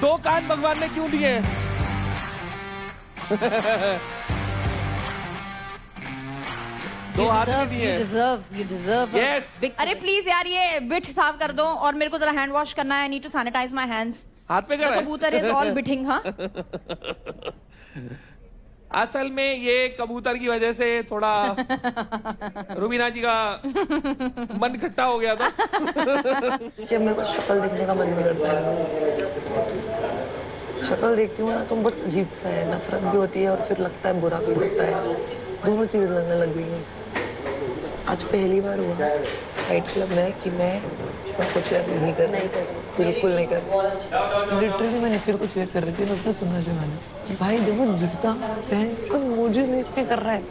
दो कान भगवान ने क्यों दिए? दो हाथ भी दिए। You deserve. Yes. अरे प्लीज यार ये बिट साफ कर दो और मेरे को जरा हैंड वॉश करना है. I need to sanitize my hands. हाथ पे कर रहा है? कबूतर is all बिटिंग. हाँ असल में ये कबूतर की वजह से थोड़ा रुबीना जी का मन खट्टा हो गया था। कि मेरे को शक्ल देखने का मन नहीं करता है। शक्ल देखती हूँ ना तो बहुत अजीब सा है, नफरत भी होती है और फिर लगता है बुरा भी लगता है, दोनों चीज़ लगने लग गई हैं। आज पहली बार हुआ फाइट क्लब में कि मैं कुछ नहीं कर रही, बिल्कुल नहीं कर। लिटरली मैं निखिल को चेयर कर रही थी, उसने सुनना जो मैंने भाई जब वो जीता बहन को मुझे लेट के कर रहा है।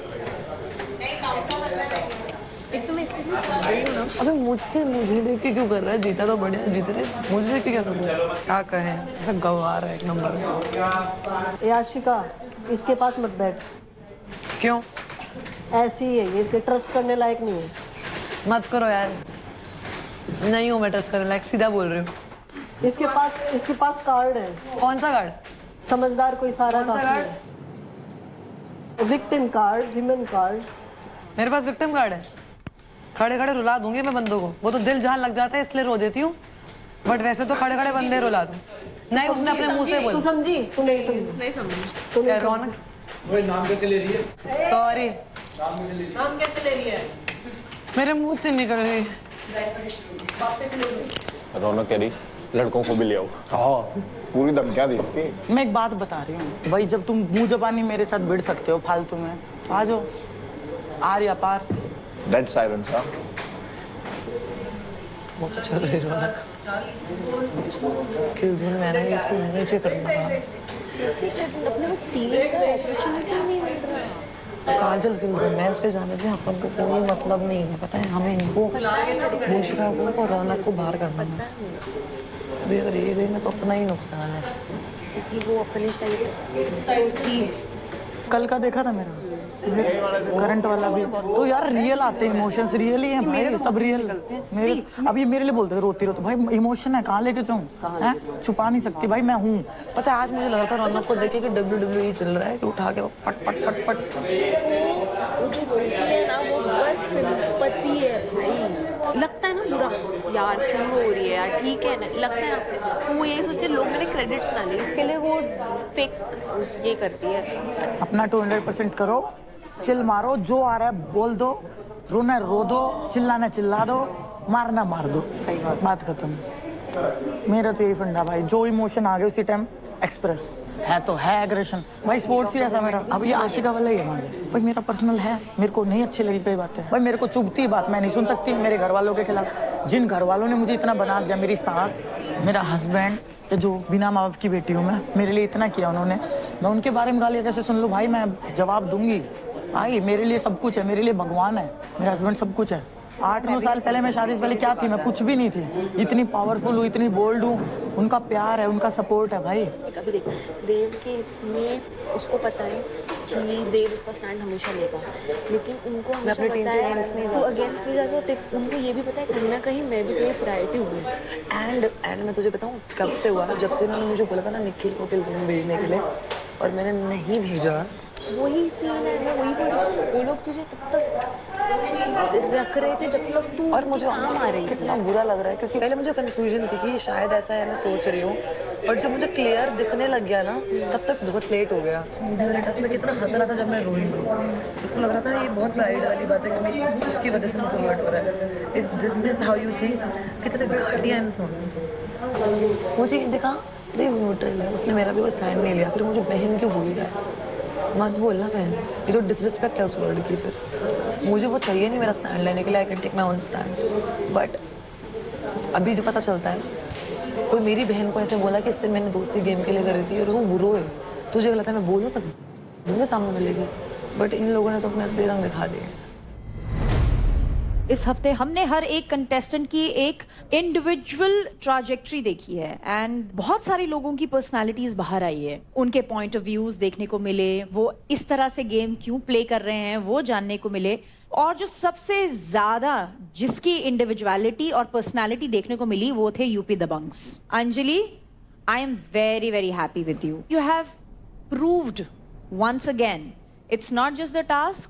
अबे मुझसे मुझे लेके क्यों कर रहा है? जीता तो बढ़िया, जीत रहे, मुझे लेके क्या कर रहा है? क्या कहें, ऐसा गवार है एक नंबर। याशिका इसके पास मत बैठ। क्यों? ऐसी ही है ये, इसे ट्रस्ट करने लायक नहीं है। मत करो यार, नहीं हूँ मैं ट्रस्ट करने लायक, सीधा बोल रही हूँ। इसके पास कार्ड है। कौन सा कार्ड? समझदार कोई सारा कौन सा card? Victim card, women card. मेरे पास विक्टिम कार्ड है। खड़े खड़े रुला दूंगी मैं बंदों को, वो तो दिल जहाँ लग जाता है इसलिए रो देती हूँ, बट वैसे तो खड़े खड़े बंदे रुला दूँ। नहीं, उसने अपने मुंह से बोला। तू समझी? तू नहीं समझी। क्या रौनक? नाम कैसे ले रही है? सॉरी, नाम कैसे ले रही है? मेरे मुंह से निकल रही। रौनक कह रही लड़कों को भी ले आओ। हाँ, पूरी धमकियां दी इसकी। मैं एक बात बता रही हूँ भाई, जब तुम मुंह जबानी मेरे साथ भिड़ सकते हो फालतू में तो आ जाओ, आर या पार। Dead silence. हाँ, वो तो चल रही रौनक। किल जोन मैंने इसको नीचे करना था। कैसे कर, अपने को स्टीलिंग का अपॉर्चुनिटी नहीं मिल रहा। काजल किल जोन, मैं उसके जाने से अपन को कोई मतलब नहीं है, पता है हमें इनको बुशरा को और रौनक को बाहर करना है। अभी अगर ये गई मैं तो अपना ही नुकसान है, क्योंकि वो अपने साइड थी। कल का देखा था मेरा करंट वाला भी, तो यार रियल आते हैं इमोशंस, रियल ही हैं भाई, सब रियल। मेरे अब ये मेरे लिए बोलते हैं रोती रोती, भाई इमोशन है, कहाँ लेके जाऊँ? छुपा नहीं सकती भाई, मैं हूँ। पता है आज मुझे लगा था रौनक को देखे कि WWE चल रहा है कि उठा के पट पट पट पट। वो जो बोलती है ना वो बस सिंपैथी है भाई। लगता है ना बुरा यार क्यों हो रही है यार, ठीक है ना, लगता है ना, तो वो यही सोचते हैं लोग मेरे क्रेडिट्स ना दें, इसके लिए वो फेक ये करती है। अपना 200% करो, चिल मारो, जो आ रहा है बोल दो, रोना रो दो, चिल्लाना चिल्ला दो, मारना मार दो, सही बात खत्म। मेरा तो यही फंडा भाई, जो इमोशन आ गए उसी टाइम एक्सप्रेस है तो है एग्रेशन भाई, स्पोर्ट्स ही ऐसा मेरा। अब ये आशिका वाला ही है मान लो भाई, मेरा पर्सनल है, मेरे को नहीं अच्छी लगी कोई बात है भाई, मेरे को चुभती है बात, मैं नहीं सुन सकती मेरे घर वालों के खिलाफ। जिन घर वालों ने मुझे इतना बना दिया, मेरी सास, मेरा हस्बैंड, जो बिना माँ बाप की बेटी हूँ मैं, मेरे लिए इतना किया उन्होंने, मैं उनके बारे में गालियाँ कैसे सुन लूँ भाई? मैं जवाब दूंगी भाई, मेरे लिए सब कुछ है, मेरे लिए भगवान है, मेरा हस्बैंड सब कुछ है। 8-9 साल पहले मैं शादी से पहले क्या थी? मैं कुछ भी नहीं थी। इतनी पावरफुल हूँ, इतनी बोल्ड हूँ, उनका प्यार है, उनका सपोर्ट है भाई। कभी देख देव के इसमें उसको पता है कि देव उसका स्टैंड हमेशा लेगा, लेकिन उनको हमेशा पता है तो अगेंस्ट नहीं जाता, तो उनको ये भी पता है कहीं ना कहीं मैं भी तेरी प्रायोरिटी हूँ। एंड मैं तुझे बताऊँ कब से हुआ, जब से इन्होंने मुझे बोला था ना निखिल को किल जोन भेजने के लिए, और मैंने नहीं भेजा। वही सीन है, मैं वही बोल रही हूँ, वो लोग तुझे तब तक रख रहे थे जब तक तू और मुझे काम आ रही थी। कितना बुरा लग रहा है, क्योंकि पहले मुझे कंफ्यूजन थी कि शायद ऐसा है, मैं सोच रही हूँ, और जब मुझे क्लियर दिखने लग गया ना तब तक बहुत लेट हो गया। में कितना हंस रहा था जब मैं रोई थी, उसको लग रहा था ये बहुत प्राइड वाली बात है कि मैं उसकी वजह से मुझे हर्ट हो रहा है। This how you think? कितने घटिया इंसान। मुझे दिखा न्यूट्रल है, उसने मेरा भी वो स्टैंड नहीं लिया, फिर मुझे बहन क्यों बोल रहा है? मत बोलना बहन, ये तो डिसरिस्पेक्ट है उस वर्ड की। फिर मुझे वो चाहिए नहीं मेरा स्टैंड लेने के लिए, I can take my own stand, but अभी जो पता चलता है कोई मेरी बहन को ऐसे बोला कि इससे मैंने दोस्ती गेम के लिए करी थी और वो बुरो है, तुझे लगता है मैं बोलूँ तब दूंगे सामने वाले की, बट इन लोगों ने तो अपने असली रंग दिखा दिए। इस हफ्ते हमने हर एक कंटेस्टेंट की एक इंडिविजुअल ट्रैजेक्टरी देखी है एंड बहुत सारे लोगों की पर्सनालिटीज बाहर आई है, उनके पॉइंट ऑफ व्यूज देखने को मिले, वो इस तरह से गेम क्यों प्ले कर रहे हैं वो जानने को मिले, और जो सबसे ज्यादा जिसकी इंडिविजुअलिटी और पर्सनालिटी देखने को मिली वो थे यूपी दबंग्स। Anjali, I am very, very happy with you. You have proved once again, it's not just the task.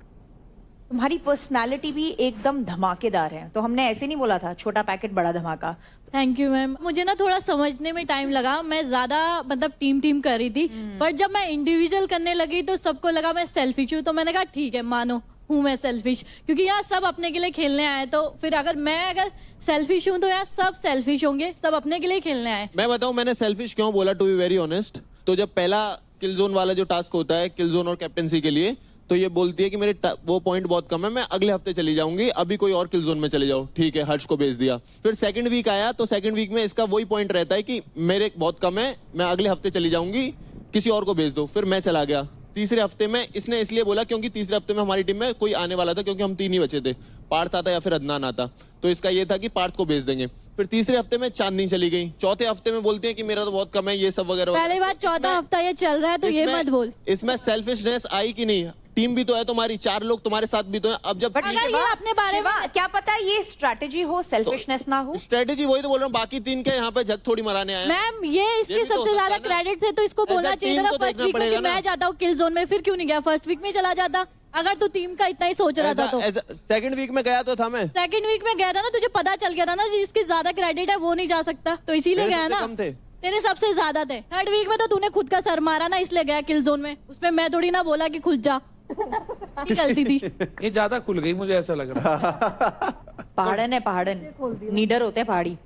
तुम्हारी पर्सनालिटी भी एकदम धमाकेदार है. तो हमने ऐसे नहीं बोला था छोटा पैकेट बड़ा धमाका. Thank you ma'am. मुझे ना थोड़ा समझने में टाइम लगा. मैं ज्यादा मतलब टीम कर रही थी, पर जब मैं इंडिविजुअल करने लगी तो सबको लगा मैं सेल्फिश हूँ. तो मैंने कहा ठीक है, मानो हूँ मैं सेल्फिश, क्योंकि यहाँ सब अपने के लिए खेलने आए. तो फिर अगर सेल्फिश हूँ तो यहाँ सब सेल्फिश होंगे, सब अपने के लिए खेलने आए. मैं बताऊँ मैंने सेल्फिश क्यों बोला, टू बी वेरी ऑनेस्ट. तो जब पहला किल जोन वाला जो टास्क होता है किल जोन और कैप्टेंसी के लिए, तो ये बोलती है कि मेरे वो पॉइंट बहुत कम है, मैं अगले हफ्ते चली जाऊंगी, अभी कोई और किल जोन में चले जाओ. ठीक है, हर्ष को भेज दिया. फिर सेकंड वीक आया तो सेकंड वीक में इसका वही पॉइंट रहता है कि मेरे बहुत कम है, मैं अगले हफ्ते चली जाऊंगी, किसी और को भेज दो. फिर मैं चला गया. तीसरे हफ्ते में इसने इसलिए बोला क्योंकि तीसरे हफ्ते में हमारी टीम में कोई आने वाला था, क्योंकि हम 3 ही बचे थे, पार्थ आता या फिर अदनान आता. तो इसका ये था कि पार्थ को भेज देंगे. फिर तीसरे हफ्ते में चांदनी चली गई. चौथे हफ्ते में बोलती है कि मेरा तो बहुत कम है, ये सब वगैरह. पहली बार चौथा हफ्ता ये चल रहा है तो ये मत बोल. इसमें सेल्फिशनेस आई कि नहीं? टीम भी तो है तुम्हारी, 4 लोग तुम्हारे साथ भी तो है. अब जब But अगर ये शिवा, अपने बारे में शिवा, क्या पता ये स्ट्रैटेजी हो, सेल्फिशनेस ना हो. स्ट्रेटेजी वही तो बोल रहा हूँ, बाकी 3 के यहाँ पे जग थोड़ी मराने आए. मैम ये इसके भी तो हो सबसे सकता ज्यादा है ना। क्रेडिट थे, तो इसको ऐसा बोलना चाहिए था टीम ना को फर्स्ट देखना वीक में कि पड़ेगा ना। मैं जाता हूँ किल जोन में. फिर क्यों नहीं गया फर्स्ट वीक में? चला जाता अगर तू टीम का इतना ही सोच रहा था. तो सेकंड वीक में गया तो था मैं. सेकंड वीक में गया था ना, तुझे पता चल गया था ना जिसके ज्यादा क्रेडिट है वो नहीं जा सकता, तो इसीलिए मेरे गया सबसे ना. कम थे. तेरे सबसे ज्यादा थे. थर्ड वीक में तो तूने खुद का सर मारा ना, इसलिए गया किल जोन में. उसमें मैं थोड़ी ना बोला कि खुल जा. गलती थी. ये ज्यादा खुल गई, मुझे ऐसा लग रहा है. पहाड़न है, पहाड़न नीडर होते हैं पहाड़ी.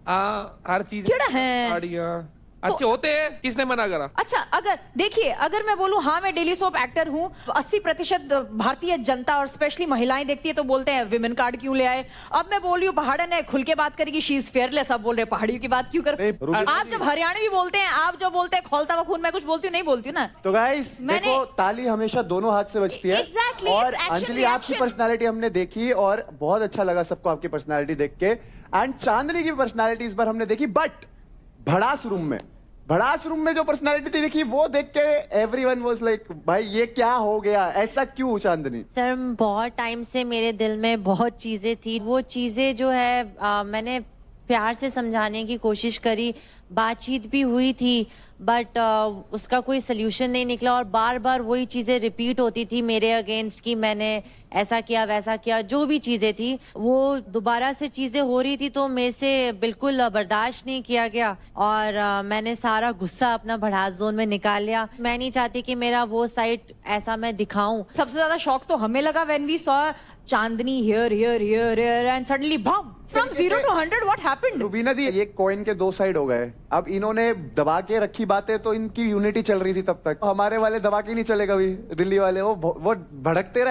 हर चीज केड़ा है? पहाड़ियाँ अच्छे होते हैं. किसने मना करा? अच्छा, अगर देखिए, अगर मैं बोलूं हाँ मैं डेली सोप एक्टर हूँ, 80% भारतीय जनता और स्पेशली महिलाएं देखती है तो बोलते हैं विमेन कार्ड क्यों ले आए. अब मैं बोल रही हूँ पहाड़न है, खुल के बात करेगी, शी इज फेयरलेस. अब बोल रहे पहाड़ियों की बात क्यों कर. आप जब हरियाणवी बोलते हैं, आप जब बोलते हैं खोलता हुआ खून, मैं कुछ बोलती हूँ नहीं बोलती हूँ ना. तो गाइस देखो, ताली हमेशा दोनों हाथ से बजती है. Exactly, और it's action अंजलि आपकी reaction. पर्सनालिटी हमने देखी और बहुत अच्छा लगा सबको आपकी पर्सनालिटी देख के. एंड चांदनी की पर्सनालिटी इस बार हमने देखी, बट भड़ास रूम में जो पर्सनालिटी देखी वो देख के एवरीवन वाज लाइक भाई ये क्या हो गया, ऐसा क्यों चांदनी? सर बहुत टाइम से मेरे दिल में बहुत चीज़ें थी. वो चीज़ें जो है मैंने प्यार से समझाने की कोशिश करी, बातचीत भी हुई थी, बट उसका कोई सल्यूशन नहीं निकला. और बार बार वही चीज़ें रिपीट होती थी मेरे अगेंस्ट कि मैंने ऐसा किया वैसा किया. जो भी चीज़ें थी वो दोबारा से चीज़ें हो रही थी, तो मेरे से बिल्कुल बर्दाश्त नहीं किया गया और मैंने सारा गुस्सा अपना भड़ास जोन में निकाल लिया. मैं नहीं चाहती कि मेरा वो साइड ऐसा मैं दिखाऊं. सबसे ज्यादा शॉक तो हमें लगा when we saw Chandni here and suddenly bam from 0 to 100. What happened? Rubina दी, ये कॉइन के 2 साइड हो गए. अब इन्होंने दबा के रखी बातें, तो इनकी यूनिटी चल रही थी तब तक. हमारे वाले दबा के नहीं चले कभी. दिल्ली वाले वो भड़कते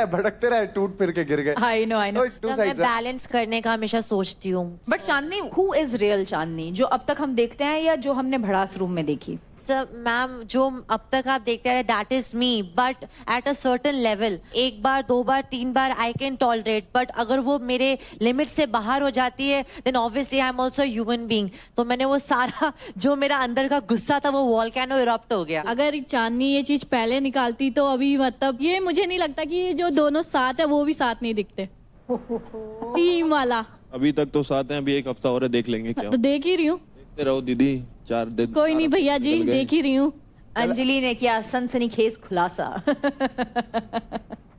रहे, टूट फिर के गिर गए. आई नो तो मैं बैलेंस करने का हमेशा सोचती हूँ. But Chandni, who is real Chandni, जो अब तक हम देखते हैं या जो हमने भड़ास रूम में देखी? सर मैम, जो अब तक आप देखते रहे that is me, but at a certain level. 1 बार 2 बार 3 बार आई कैन टॉलरेट, बट अगर वो मेरे लिमिट से बाहर हो जाती है then obviously I am also human being. तो मैंने वो सारा जो मेरा अंदर का गुस्सा था वो वॉल्केनो इरप्ट हो गया. अगर चांदनी ये चीज पहले निकालती तो अभी मतलब ये मुझे नहीं लगता कि ये जो दोनों साथ है वो भी साथ नहीं दिखते. टीम वाला अभी तक तो साथ हैं, अभी 1 हफ्ता और है, देख लेंगे क्या. तो देख ही रही हूँ. देखते रहो दीदी, 4 दिन. कोई नहीं भैया जी, निकल गए. देख ही रही हूँ. अंजलि ने किया सनसनीखेज खुलासा.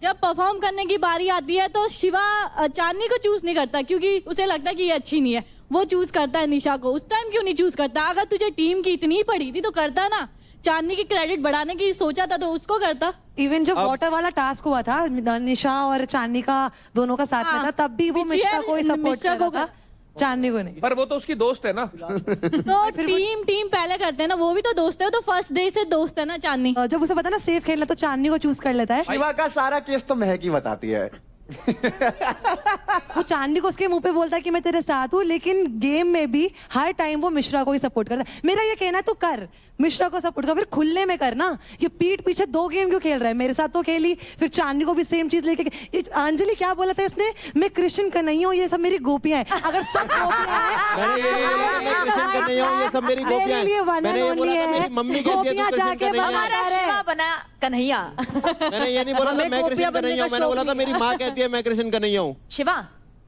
जब परफॉर्म करने की बारी आती है तो शिवा चांदनी को चूज नहीं करता क्योंकि उसे लगता है कि ये अच्छी नहीं है. वो चूज करता है निशा को. उस टाइम क्यों नहीं चूज करता? अगर तुझे टीम की इतनी पड़ी थी तो करता ना. चांदनी की क्रेडिट बढ़ाने की सोचा था तो उसको करता. इवन जब वाटर वाला टास्क हुआ था, निशा और चांदनी का दोनों का साथ में था, तब भी वो मिश्रा को ही सपोर्ट कर रहा था, चांदनी को नहीं. पर वो तो उसकी दोस्त है ना. तो टीम पहले करते हैं ना, वो भी तो दोस्त है. वो तो फर्स्ट डे से दोस्त है ना चांदनी. जब उसे पता ना सेफ खेलना तो चांदनी को चूज कर लेता है. शिवा का सारा केस तो महक ही बताती है. वो चांदनी को उसके मुंह पे बोलता है कि मैं तेरे साथ हूँ, लेकिन गेम में भी हर टाइम वो मिश्रा को ही सपोर्ट करता है. मेरा ये कहना है तू कर, मिश्रा को सपोर्ट कर, फिर खुलने में करना. ये पीठ पीछे 2 गेम क्यों खेल रहा है? मेरे साथ तो खेली, फिर चांदनी को भी सेम चीज लेके. अंजलि क्या बोला था इसने? मैं कृष्ण कन्हैया हूँ, ये सब मेरी गोपियां हैं. अगर सब गोपियां गोपियां जाके बना कन्हैया. मैंने ये नहीं बोला था मैं कृष्ण कन्हैया हूं, मैंने बोला था मेरी माँ कहती है मैं कृष्ण कन्हैया हूं. शिवा,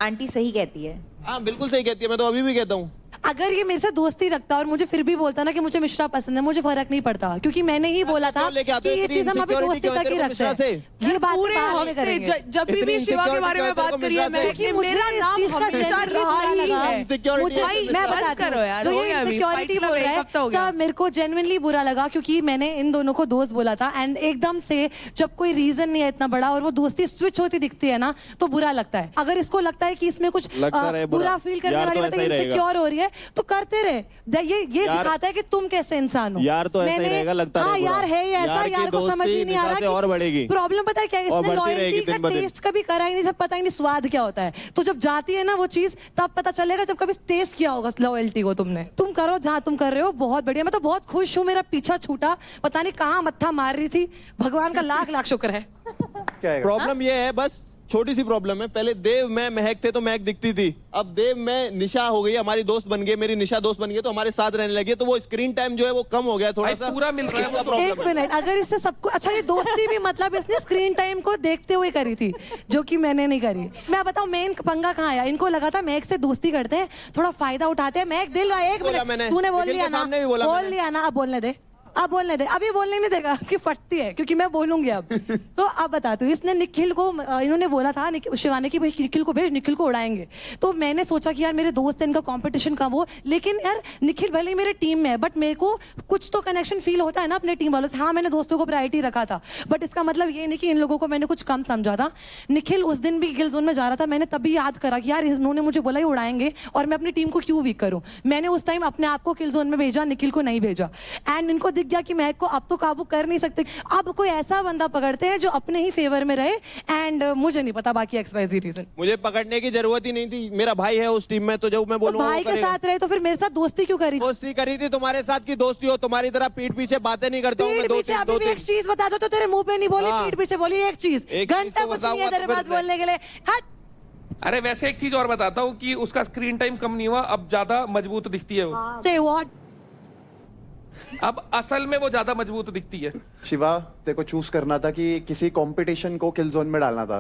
आंटी सही कहती है. हाँ बिल्कुल सही कहती है, मैं तो अभी भी कहता हूँ. अगर ये मेरे से दोस्ती रखता और मुझे फिर भी बोलता ना कि मुझे मिश्रा पसंद है, मुझे फर्क नहीं पड़ता, क्योंकि मैंने ही बोला था क्यों लेके आते कि हो? ये इतनी चीज हम अभी insecurity दोस्ती क्यों तक ही तेरे को रखते हैं। मिश्रा से? ये बात पूरे बाद में हफ्ते करेंगे। जब भी इतनी शिवा के insecurity बारे में क्यों बात तेरे को करी है मिश्रा से? मैं कि मेरा इस नाम चीज का हमेशा genuinely रहा बुरा ही लगा। है। Insecurity मुझे है, मैं बस बताती करो हूँ, यार, जो हो ये गया अभी, इनसिक्योरिटी fight बोल रहा एक हफ्ता हो है गया। तो मेरे को जेन्युइनली बुरा लगा, क्योंकि मैंने इन दोनों को दोस्त बोला था एंड एकदम से जब कोई रीजन नहीं है इतना बड़ा और वो दोस्ती स्विच होती दिखती है ना, तो बुरा लगता है। अगर इसको लगता है कि इसमें कुछ लगता रहे बुरा। बुरा फील करने यार वाली तो बात ऐसा ही रहेगा। इनसिक्योर हो रही है तो करते रहे। ये यार- दिखाता है कि तुम कैसे इंसान हो। यार तो ऐसा ही रहेगा, लगता हाँ रहे बुरा। यार है ये ऐसा, यार की यार को समझ ही दोस्ती नहीं आ रहा निशा से और बढ़ेगी। प्रॉब्लम पता है क्या है? और इसने बढ़ती रहेगी लॉयल्टी का दिन ब दिन। टेस्ट कभी करा ही नहीं, सब पता ही नहीं स्वाद क्या होता है। तो जब जाती है ना वो चीज, तब पता चलेगा जब कभी टेस्ट किया होगा लॉयल्टी को तुमने। तुम करो जहाँ तुम कर रहे हो, बहुत बढ़िया। मैं तो बहुत खुश हूँ, मेरा पीछा छूटा, पता नहीं कहाँ मत्था मार रही थी, भगवान का लाख लाख शुक्र है। क्या है? प्रॉब्लम ये है, बस छोटी सी प्रॉब्लम है। पहले देव में महक थे तो महक दिखती थी, अब देव में निशा हो गई, हमारी दोस्त बन गई, मेरी निशा दोस्त बन गई, तो हमारे साथ रहने लगी, तो वो स्क्रीन टाइम जो है वो कम हो गया थोड़ा भाई सा। पूरा मिल रहा है, इसका वो problem एक है। मिनट, अगर इससे सबको अच्छा, ये दोस्ती भी मतलब इसने स्क्रीन टाइम को देखते हुए करी थी, जो कि मैंने नहीं करी। मैं बताऊं मेन पंगा कहाँ आया, इनको लगा था मैक से दोस्ती करते हैं, थोड़ा फायदा उठाते हैं। मैक दिल एक बोला मैंने, मिनट, तूने बोल निखिल लिया के ना, सामने भी बोला बोल मैंने। लिया ना, अब बोलने दे, अब बोलने दे। अभी बोलने नहीं देगा, उसकी फटती है, क्योंकि मैं बोलूंगी अब। तो अब बता तू, इसने निखिल को इन्होंने बोला था शिवानी की भाई निखिल को भेज, निखिल को उड़ाएंगे। तो मैंने सोचा कि यार मेरे दोस्त हैं, इनका कंपटीशन कम हो, लेकिन यार निखिल भले ही मेरे टीम में है, बट मेरे को कुछ तो कनेक्शन फील होता है ना अपने टीम वालों से। हाँ मैंने दोस्तों को प्रायोरिटी रखा था, बट इसका मतलब ये नहीं कि इन लोगों को मैंने कुछ कम समझा था। निखिल उस दिन भी किल जोन में जा रहा था, मैंने तभी याद करा कि यार इन्होंने मुझे बोला ही उड़ाएंगे और मैं अपनी टीम को क्यों वीक करूं। मैंने उस टाइम अपने आप को किल जोन में भेजा, निखिल को नहीं भेजा। एंड इनको दिख गया कि महक को अब तो काबू कर नहीं सकते, अब कोई ऐसा बंदा पकड़ते हैं जो अपने ही फेवर में रहे। एंड मुझे नहीं पता बाकी XYZ रीजन। मुझे पकड़ने की जरूरत ही नहीं थी, मेरा भाई है उस टीम में, तो जब मैं तो बोलूंगा भाई के साथ रहे तो फिर मेरे साथ दोस्ती क्यों करी? दोस्ती करी थी, तुम्हारे साथ की दोस्ती हो, तुम्हारी तरह पीठ पीछे बातें नहीं करता हूँ मैं। पीठ दो पीछे तीन अभी भी एक चीज बता दो, तो तेरे मुंह पे नहीं बोली, हाँ। पीठ पीछे बोली एक चीज, एक चीज घंटा तो कुछ नहीं है बताऊंगा तेरे तो पास फिर बोलने के लिए। हट। अरे वैसे एक चीज और बताता हूँ कि उसका स्क्रीन टाइम कम नहीं हुआ, अब ज्यादा मजबूत दिखती है वो। Say what? अब असल में वो ज्यादा मजबूत दिखती है। शिवा, तेरे को चूज करना था कि किसी कंपटीशन को किल जोन में डालना था।